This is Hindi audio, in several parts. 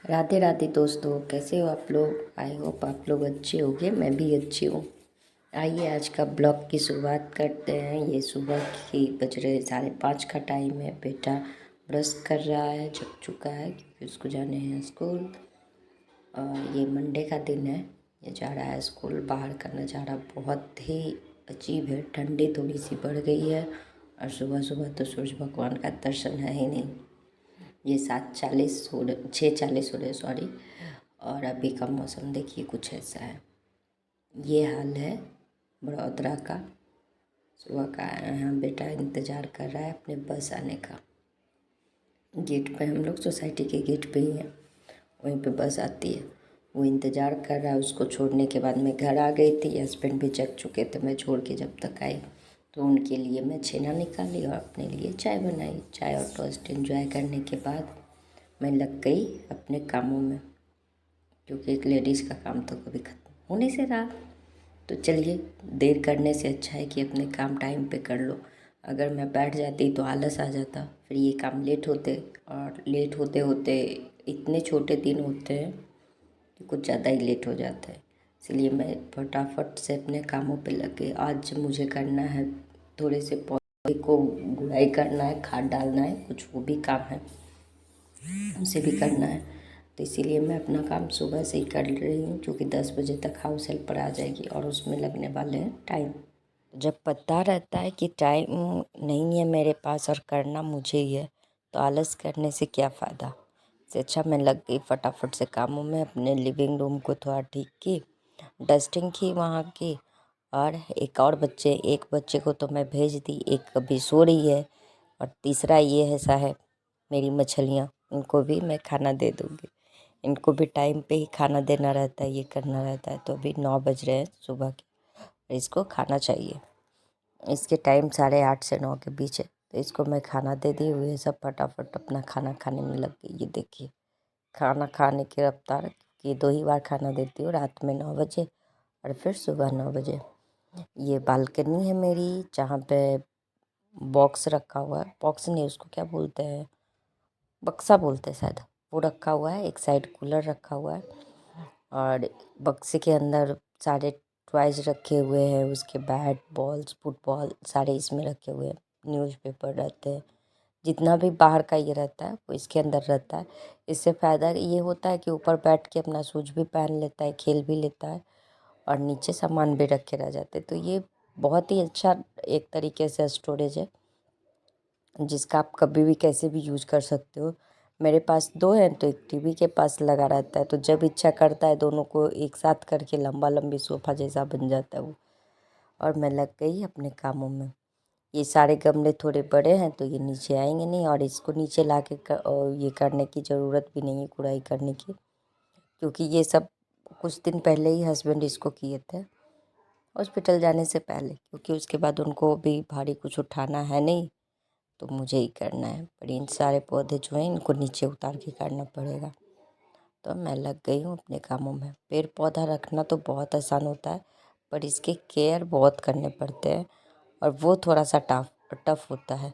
राधे राधे दोस्तों, कैसे हो आप लोग। आई होप आप लोग अच्छे होंगे, मैं भी अच्छी हूँ। आइए आज का ब्लॉग की शुरुआत करते हैं। ये सुबह की बज रहे 5:30 का टाइम है। बेटा ब्रश कर रहा है, जग चुका है क्योंकि उसको जाने हैं स्कूल। और ये मंडे का दिन है, ये जा रहा है स्कूल। बाहर का नज़ारा बहुत ही अजीब है, ठंडी थोड़ी सी बढ़ गई है और सुबह सुबह तो सूरज भगवान का दर्शन है ही नहीं। ये 7:40 हो रहे, 6:40 हो रहे, सॉरी। और अभी का मौसम देखिए कुछ ऐसा है। ये हाल है बड़ौदरा का सुबह का। यहाँ बेटा इंतज़ार कर रहा है अपने बस आने का। गेट पे, हम लोग सोसाइटी के गेट पे ही हैं, वहीं पे बस आती है। वो इंतज़ार कर रहा है। उसको छोड़ने के बाद मैं घर आ गई थी। हस्बैंड भी जग चुके थे। मैं छोड़ के जब तक आई तो उनके लिए मैं छेना निकाली और अपने लिए चाय बनाई। चाय और टोस्ट एंजॉय करने के बाद मैं लग गई अपने कामों में, क्योंकि एक लेडीज़ का काम तो कभी ख़त्म होने से रहा। तो चलिए, देर करने से अच्छा है कि अपने काम टाइम पे कर लो। अगर मैं बैठ जाती तो आलस आ जाता, फिर ये काम लेट होते और लेट होते होते इतने छोटे दिन होते हैं कि कुछ ज़्यादा ही लेट हो जाता है। इसलिए मैं फटाफट से अपने कामों पे लग गई। आज मुझे करना है, थोड़े से पौधे को गुड़ाई करना है, खाद डालना है, कुछ वो भी काम है, उसे भी करना है। तो इसीलिए मैं अपना काम सुबह से ही कर रही हूँ, क्योंकि 10 बजे तक हाउस हेल्पर आ जाएगी और उसमें लगने वाले हैं टाइम। जब पता रहता है कि टाइम नहीं है मेरे पास और करना मुझे ही है, तो आलस करने से क्या फ़ायदा। इससे अच्छा मैं लग गई फटाफट से कामों में। अपने लिविंग रूम को थोड़ा ठीक की, डस्टिंग की वहाँ की। और एक बच्चे को तो मैं भेज दी, एक अभी सो रही है। और तीसरा ये ऐसा है, मेरी मछलियाँ, उनको भी मैं खाना दे दूँगी। इनको भी टाइम पे ही खाना देना रहता है, ये करना रहता है। तो अभी 9 बज रहे हैं सुबह के और इसको खाना चाहिए। इसके टाइम 8:30 से 9 के बीच है, तो इसको मैं खाना दे दी हुई है। सब फटाफट अपना खाना खाने में लग गई। ये देखिए खाना खाने की रफ्तार, कि 2 ही बार खाना देती हूँ, रात में 9 बजे और फिर सुबह 9 बजे। ये बालकनी है मेरी, जहाँ पे बॉक्स रखा हुआ है। बॉक्स नहीं, उसको क्या बोलते हैं, बक्सा बोलते हैं शायद। वो रखा हुआ है, एक साइड कूलर रखा हुआ है और बक्से के अंदर सारे टॉयज रखे हुए हैं। उसके बैट बॉल्स फुटबॉल सारे इसमें रखे हुए हैं। न्यूज़पेपर रहते हैं, जितना भी बाहर का ये रहता है वो इसके अंदर रहता है। इससे फ़ायदा ये होता है कि ऊपर बैठ के अपना शूज भी पहन लेता है, खेल भी लेता है और नीचे सामान भी रखे रह जाते हैं। तो ये बहुत ही अच्छा एक तरीके से स्टोरेज है, जिसका आप कभी भी कैसे भी यूज कर सकते हो। मेरे पास 2 हैं, तो एक टीवी के पास लगा रहता है, तो जब इच्छा करता है दोनों को एक साथ करके लंबा लंबी सोफ़ा जैसा बन जाता है वो। और मैं लग गई अपने कामों में। ये सारे गमले थोड़े बड़े हैं तो ये नीचे आएंगे नहीं, और इसको नीचे ला के और ये करने की ज़रूरत भी नहीं है, गुड़ाई करने की, क्योंकि ये सब कुछ दिन पहले ही हस्बैंड इसको किए थे हॉस्पिटल जाने से पहले, क्योंकि उसके बाद उनको भी भारी कुछ उठाना है नहीं, तो मुझे ही करना है। पर इन सारे पौधे जो हैं इनको नीचे उतार के करना पड़ेगा। तो मैं लग गई हूँ अपने कामों में। पेड़ पौधा रखना तो बहुत आसान होता है, पर इसके केयर बहुत करने पड़ते हैं और वो थोड़ा सा टफ होता है,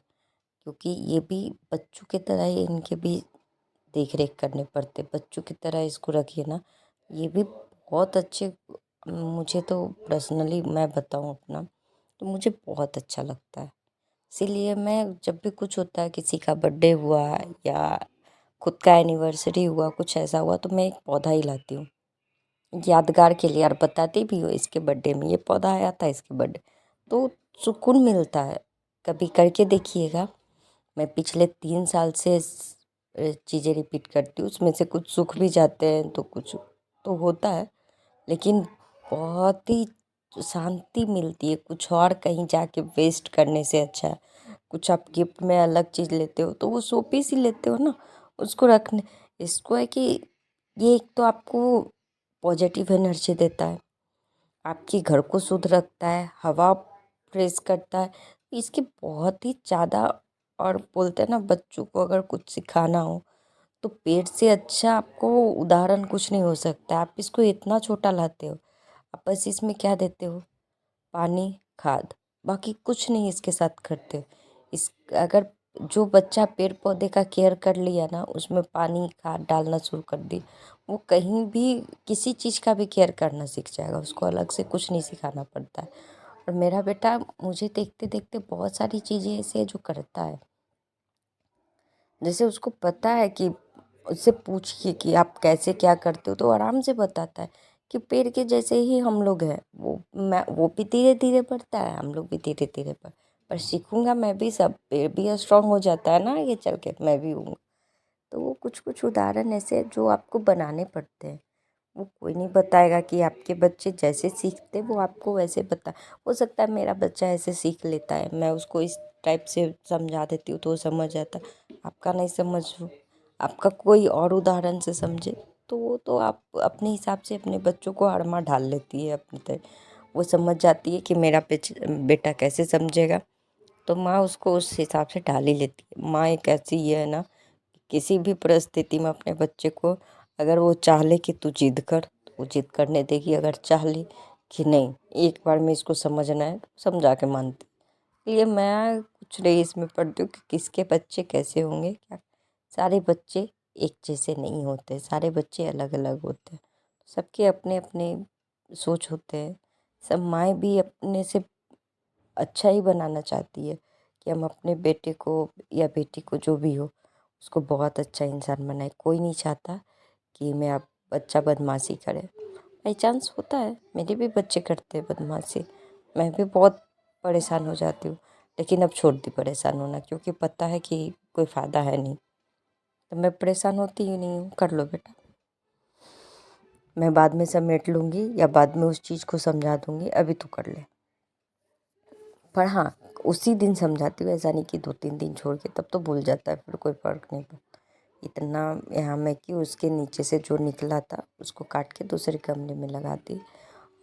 क्योंकि ये भी बच्चों की तरह ही इनके भी देख रेख करने पड़ते। बच्चों की तरह इसको रखिए ना, ये भी बहुत अच्छे। मुझे तो पर्सनली मैं बताऊँ अपना, तो मुझे बहुत अच्छा लगता है। इसीलिए मैं जब भी कुछ होता है, किसी का बर्थडे हुआ या खुद का एनिवर्सरी हुआ, कुछ ऐसा हुआ, तो मैं एक पौधा ही लाती हूँ यादगार के लिए, और बताती भी हूँ इसके बर्थडे में ये पौधा आया था, इसके बर्थडे। तो सुकून मिलता है। कभी करके देखिएगा। मैं पिछले 3 साल से चीज़ें रिपीट करती हूँ, उसमें से कुछ सूख भी जाते हैं तो कुछ तो होता है, लेकिन बहुत ही शांति मिलती है। कुछ और कहीं जाके वेस्ट करने से अच्छा है, कुछ आप गिफ्ट में अलग चीज़ लेते हो तो वो शो पीस ही लेते हो ना, उसको रखने। इसको है कि ये एक तो आपको पॉजिटिव एनर्जी देता है, आपके घर को शुद्ध रखता है, हवा फ्रेश करता है। इसके बहुत ही ज़्यादा, और बोलते हैं ना, बच्चों को अगर कुछ सिखाना हो तो पेड़ से अच्छा आपको उदाहरण कुछ नहीं हो सकता। आप इसको इतना छोटा लाते हो, आप बस इसमें क्या देते हो, पानी खाद, बाकी कुछ नहीं इसके साथ करते हो। इस अगर जो बच्चा पेड़ पौधे का केयर कर लिया ना, उसमें पानी खाद डालना शुरू कर दी, वो कहीं भी किसी चीज़ का भी केयर करना सीख जाएगा। उसको अलग से कुछ नहीं सिखाना पड़ता है। और मेरा बेटा मुझे देखते देखते बहुत सारी चीज़ें ऐसे है जो करता है। जैसे उसको पता है कि उससे पूछिए कि आप कैसे क्या करते हो, तो आराम से बताता है कि पेड़ के जैसे ही हम लोग हैं। वो भी धीरे धीरे बढ़ता है, हम लोग भी धीरे धीरे पर सीखूंगा मैं भी, सब पेड़ भी स्ट्रांग हो जाता है ना आगे चल के, मैं भी हूँ। तो वो कुछ कुछ उदाहरण ऐसे जो आपको बनाने पड़ते हैं। वो कोई नहीं बताएगा कि आपके बच्चे जैसे सीखते वो आपको वैसे बता। हो सकता है मेरा बच्चा ऐसे सीख लेता है, मैं उसको इस टाइप से समझा देती हूँ तो वो समझ जाता है। आपका नहीं समझ हो, आपका कोई और उदाहरण से समझे, तो वो तो आप अपने हिसाब से अपने बच्चों को अड़मा ढाल लेती है अपनी तरह। वो समझ जाती है कि मेरा बेटा कैसे समझेगा, तो माँ उसको उस हिसाब से ढाल ही लेती है। माँ एक ऐसी है ना, किसी भी परिस्थिति में अपने बच्चे को, अगर वो चाह ले कि तू जिद कर तो वो जिद करने देगी, अगर चाह ले कि नहीं एक बार में इसको समझना है तो समझा के मानती। ये मैं कुछ नहीं इसमें पढ़ती हूँ कि किसके बच्चे कैसे होंगे क्या। सारे बच्चे एक जैसे नहीं होते, सारे बच्चे अलग अलग होते हैं, सबके अपने अपने सोच होते हैं। सब माएँ भी अपने से अच्छा ही बनाना चाहती है कि हम अपने बेटे को या बेटी को जो भी हो उसको बहुत अच्छा इंसान बनाए। कोई नहीं चाहता कि मेरा बच्चा बदमाशी करे। बाई चांस होता है, मेरे भी बच्चे करते हैं बदमाशी, मैं भी बहुत परेशान हो जाती हूँ, लेकिन अब छोड़ दी परेशान होना, क्योंकि पता है कि कोई फ़ायदा है नहीं। तो मैं परेशान होती ही नहीं हूँ, कर लो बेटा, मैं बाद में समेट लूँगी या बाद में उस चीज़ को समझा दूँगी, अभी तू कर ले। पर हाँ, उसी दिन समझाती हूँ, ऐसा नहीं कि 2-3 दिन छोड़ के, तब तो भूल जाता है, फिर कोई फ़र्क नहीं पड़ता। इतना यहाँ मैं कि उसके नीचे से जो निकला था उसको काट के दूसरे गमले में लगा दी।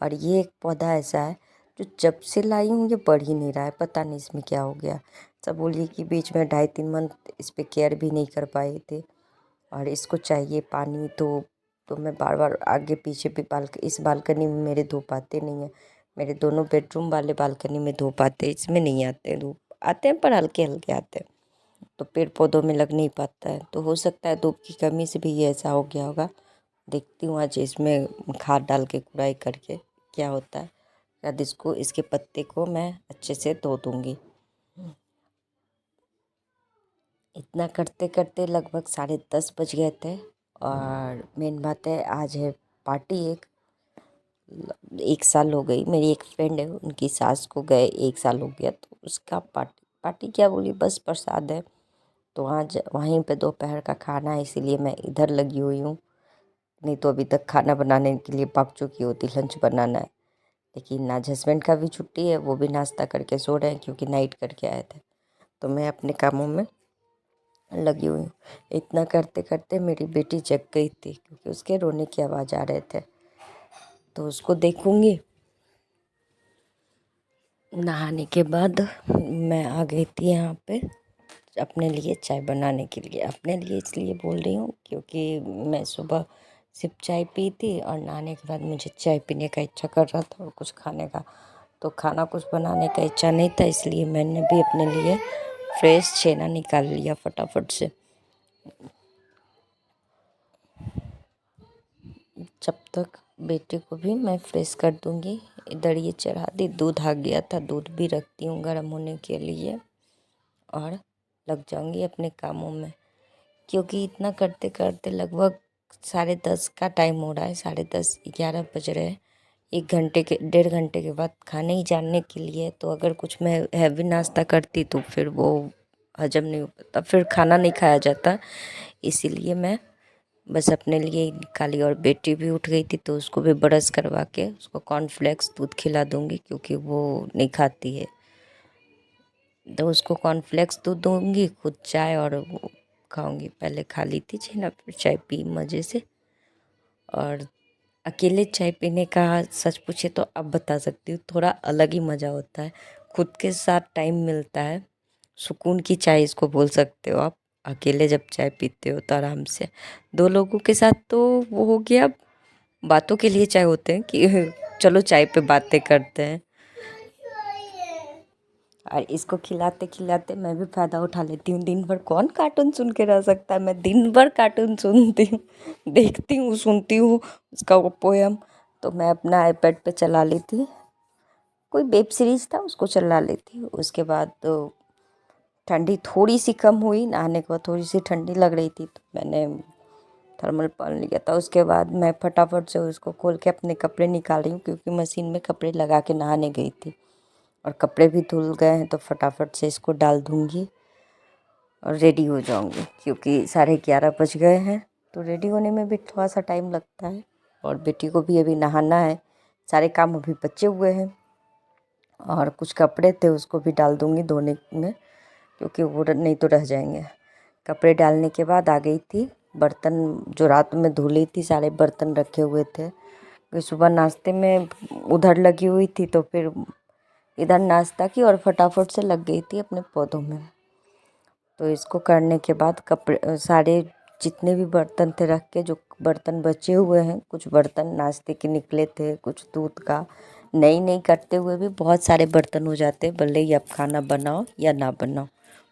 और ये एक पौधा ऐसा है जो जब से लाई हूँ ये बढ़ ही नहीं रहा है, पता नहीं इसमें क्या हो गया। सब बोलिए कि बीच में 2.5-3 मंथ इस पे केयर भी नहीं कर पाए थे, और इसको चाहिए पानी, तो मैं बार बार आगे पीछे भी इस बालकनी में मेरे धूप आते नहीं है, मेरे दोनों बेडरूम वाले बालकनी में धूप आते हैं, इसमें नहीं आते हैं धूप, आते हैं पर हल्के हल्के आते हैं, तो पेड़ पौधों में लग नहीं पाता है। तो हो सकता है धूप की कमी से भी ये ऐसा हो गया होगा। देखती हूँ आज इसमें खाद डाल के गुड़ाई करके क्या होता है। शायद इसके पत्ते को मैं अच्छे से धो दूँगी। इतना करते करते लगभग 10:30 बज गए थे। और मेन बात है, आज है पार्टी। 1 साल हो गई, मेरी एक फ्रेंड है उनकी सास को गए 1 साल हो गया, तो उसका पार्टी पार्टी क्या बोली, बस प्रसाद है। तो आज वहीं पे दोपहर का खाना है, इसीलिए मैं इधर लगी हुई हूँ। नहीं तो अभी तक खाना बनाने के लिए पक चुकी होती, लंच बनाना है। लेकिन आज हस्बैंड का भी छुट्टी है, वो भी नाश्ता करके सो रहे हैं क्योंकि नाइट करके आए थे। तो मैं अपने कामों में लगी हुई हूँ। इतना करते करते मेरी बेटी जग गई थी क्योंकि उसके रोने की आवाज़ आ रहे थे, तो उसको देखूंगी। नहाने के बाद मैं आ गई थी यहाँ पे अपने लिए चाय बनाने के लिए। अपने लिए इसलिए बोल रही हूँ क्योंकि मैं सुबह सिर्फ चाय पी थी और नहाने के बाद मुझे चाय पीने का इच्छा कर रहा था और कुछ खाने का। तो खाना कुछ बनाने का इच्छा नहीं था, इसलिए मैंने भी अपने लिए फ्रेश छेना निकाल लिया फटाफट से। जब तक बेटे को भी मैं फ्रेश कर दूँगी, इधर ये चढ़ा दी, दूध आ गया था, दूध भी रखती हूँ गर्म होने के लिए, और लग जाऊँगी अपने कामों में। क्योंकि इतना करते करते लगभग 10:30 का टाइम हो रहा है, 10:30 11 बज रहे हैं। 1-1.5 घंटे के बाद खाने ही जानने के लिए, तो अगर कुछ मैं हैवी नाश्ता करती तो फिर वो हजम नहीं हो पाता, फिर खाना नहीं खाया जाता। इसीलिए मैं बस अपने लिए ही निकाली, और बेटी भी उठ गई थी तो उसको भी ब्रश करवा के उसको कॉर्नफ्लेक्स दूध खिला दूँगी क्योंकि वो नहीं खाती है। तो उसको कॉर्नफ्लेक्स दूध दूँगी, खुद चाय और वो खाऊंगी। पहले खा ली थी छेना, फिर चाय पी मज़े से। और अकेले चाय पीने का सच पूछे तो अब बता सकती हूँ, थोड़ा अलग ही मज़ा होता है, खुद के साथ टाइम मिलता है। सुकून की चाय इसको बोल सकते हो आप। अकेले जब चाय पीते हो तो आराम से, 2 लोगों के साथ तो वो हो गया, बातों के लिए चाय होते हैं कि चलो चाय पे बातें करते हैं। और इसको खिलाते खिलाते मैं भी फ़ायदा उठा लेती हूँ। दिन भर कौन कार्टून सुन के रह सकता है, मैं दिन भर कार्टून सुनती हूँ, देखती हूँ, सुनती हूँ उसका वो पोयम। तो मैं अपना आईपैड पे चला लेती, कोई वेब सीरीज़ था उसको चला लेती। उसके बाद तो ठंडी थोड़ी सी कम हुई, नहाने के बाद थोड़ी सी ठंडी लग रही थी तो मैंने थर्मल पहन लिया था। उसके बाद मैं फटाफट से उसको खोल के अपने कपड़े निकाल रही हूँ, क्योंकि मशीन में कपड़े लगा के नहाने गई थी और कपड़े भी धुल गए हैं। तो फटाफट से इसको डाल दूँगी और रेडी हो जाऊँगी, क्योंकि 11:30 बज गए हैं। तो रेडी होने में भी थोड़ा सा टाइम लगता है और बेटी को भी अभी नहाना है। सारे काम अभी बचे हुए हैं और कुछ कपड़े थे उसको भी डाल दूँगी धोने में, क्योंकि वो नहीं तो रह जाएंगे। कपड़े डालने के बाद आ गई थी, बर्तन जो रात में धो ली थी, सारे बर्तन रखे हुए थे। फिर सुबह नाश्ते में उधर लगी हुई थी तो फिर इधर नाश्ता की और फटाफट से लग गई थी अपने पौधों में। तो इसको करने के बाद कपड़े सारे जितने भी बर्तन थे रख के, जो बर्तन बचे हुए हैं, कुछ बर्तन नाश्ते के निकले थे, कुछ दूध का, नहीं करते हुए भी बहुत सारे बर्तन हो जाते हैं, भले ही आप खाना बनाओ या ना बनाओ।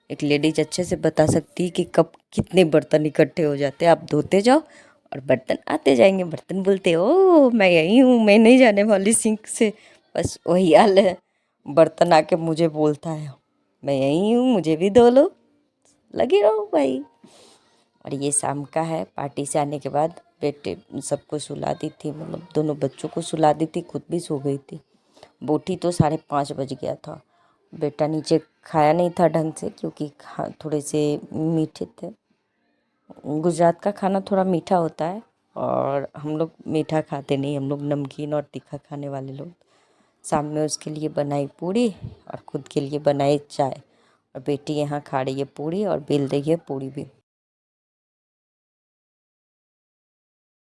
एक लेडीज अच्छे से बता सकती है कि कब कितने बर्तन इकट्ठे हो जाते हैं। आप धोते जाओ और बर्तन आते जाएंगे, बर्तन बोलते ओ मैं यही हूँ, मैं नहीं जाने वाली सिंक से। बस वही हाल है, बर्तन आके मुझे बोलता है मैं यही हूँ, मुझे भी धो लो, लगे रहो भाई। और ये शाम का है। पार्टी से आने के बाद बेटे सबको सुला दी थी, मतलब दोनों बच्चों को सुला दी थी, खुद भी सो गई थी। बोटी तो 5:30 बज गया था। बेटा नीचे खाया नहीं था ढंग से, क्योंकि थोड़े से मीठे थे। गुजरात का खाना थोड़ा मीठा होता है और हम लोग मीठा खाते नहीं, हम लोग नमकीन और तीखा खाने वाले लोग। शाम में उसके लिए बनाई पूड़ी और खुद के लिए बनाई चाय, और बेटी यहाँ खा रही है पूड़ी और बेल रही है पूड़ी भी।